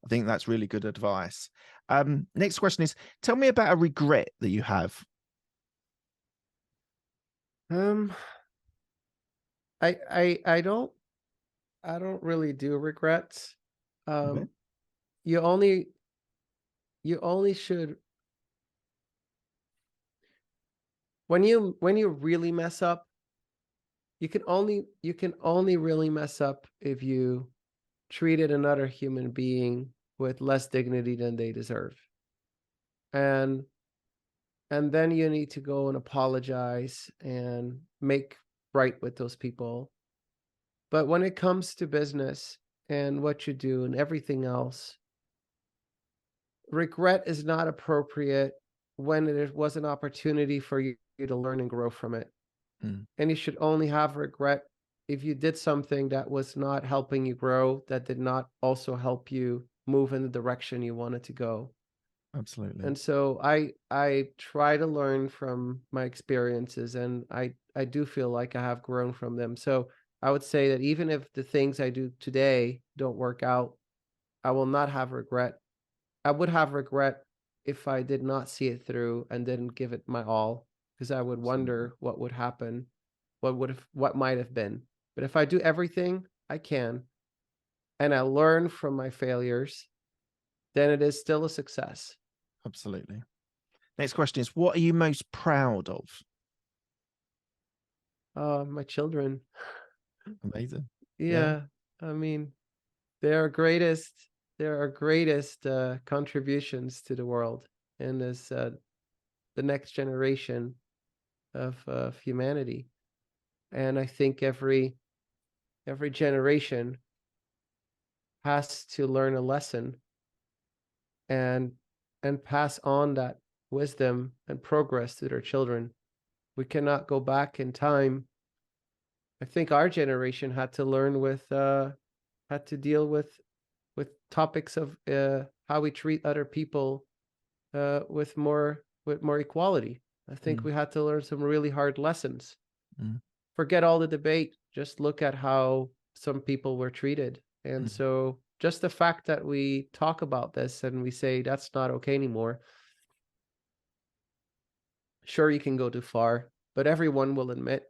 S1: I think that's really good advice. Next question is, tell me about a regret that you have.
S2: Um, I don't really do regrets.
S1: Okay.
S2: Um, you only should when you really mess up, you can only really mess up if you treated another human being with less dignity than they deserve. And then you need to go and apologize and make right with those people. But when it comes to business and what you do and everything else, regret is not appropriate when it was an opportunity for you to learn and grow from it.
S1: Mm,
S2: And you should only have regret if you did something that was not helping you grow, that did not also help you move in the direction you wanted to go.
S1: absolutely.
S2: And so I try to learn from my experiences, and I do feel like I have grown from them. So I would say that even if the things I do today don't work out, I will not have regret. I would have regret if I did not see it through and didn't give it my all, because I would
S1: Absolutely.
S2: wonder what would happen, what might have been. But if I do everything I can and I learn from my failures, then it is still a success.
S1: Absolutely. Next question is, what are you most proud of?
S2: My children.
S1: Amazing. Yeah,
S2: Yeah, I mean, they're our greatest they're our greatest contributions to the world, and as the next generation of humanity. And I think every generation has to learn a lesson and pass on that wisdom and progress to their children. We cannot go back in time. I think our generation had to learn had to deal with topics of how we treat other people with more equality. I think
S1: mm,
S2: we had to learn some really hard lessons.
S1: mm,
S2: Forget all the debate. Just look at how some people were treated. And
S1: mm,
S2: so just the fact that we talk about this and we say that's not okay anymore. Sure, you can go too far, but everyone will admit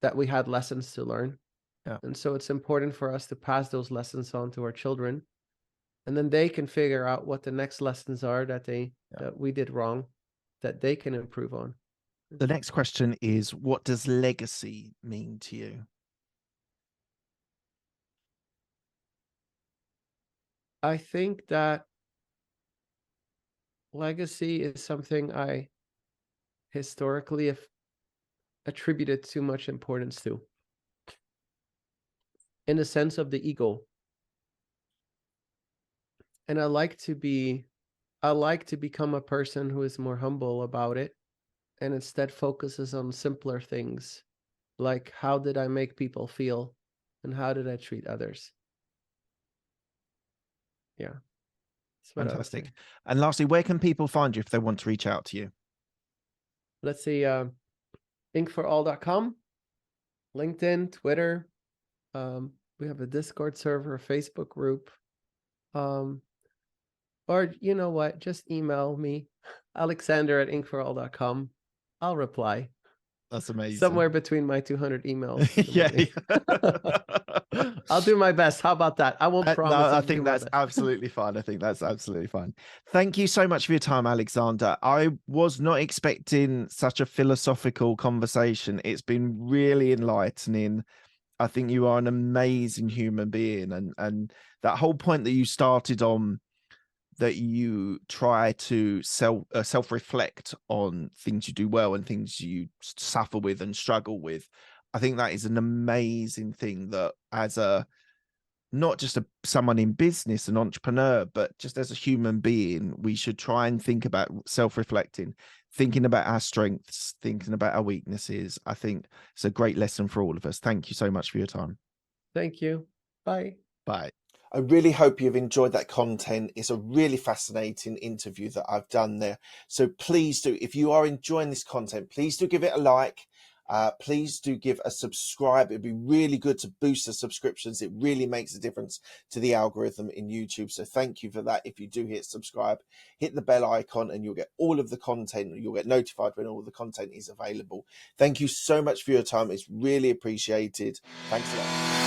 S2: that we had lessons to learn.
S1: yeah,
S2: And so it's important for us to pass those lessons on to our children, and then they can figure out what the next lessons are
S1: yeah.
S2: that we did wrong, that they can improve on.
S1: The next question is, what does legacy mean to you?
S2: I think that legacy is something I historically have attributed too much importance to, in the sense of the ego. And I like to become a person who is more humble about it and instead focuses on simpler things, like how did I make people feel and how did I treat others? Yeah. That's what I would
S1: Fantastic.
S2: say.
S1: And lastly, where can people find you if they want to reach out to you?
S2: Let's see, inkforall.com, LinkedIn, Twitter. We have a Discord server, a Facebook group. Or you know what? Just email me, alexander@inkforall.com. I'll reply.
S1: That's amazing.
S2: Somewhere between my 200 emails in the
S1: Yeah.
S2: morning. I'll do my best. How about that? I won't promise.
S1: No, I
S2: I'll
S1: think
S2: do my
S1: that's
S2: best.
S1: absolutely fine. I think that's absolutely fine. Thank you so much for your time, Alexander. I was not expecting such a philosophical conversation. It's been really enlightening. I think you are an amazing human being, and that whole point that you started on, that you try to self-reflect on things you do well and things you suffer with and struggle with. I think that is an amazing thing, that as a not just someone in business, an entrepreneur, but just as a human being, we should try and think about self-reflecting, thinking about our strengths, thinking about our weaknesses. I think it's a great lesson for all of us. Thank you so much for your time.
S2: Thank you. Bye.
S1: Bye. I really hope you've enjoyed that content. It's a really fascinating interview that I've done there. So please do, if you are enjoying this content, please do give it a like. Please do give a subscribe. It'd be really good to boost the subscriptions. It really makes a difference to the algorithm in YouTube. So thank you for that. If you do hit subscribe, hit the bell icon and you'll get all of the content. You'll get notified when all the content is available. Thank you so much for your time. It's really appreciated. Thanks a lot.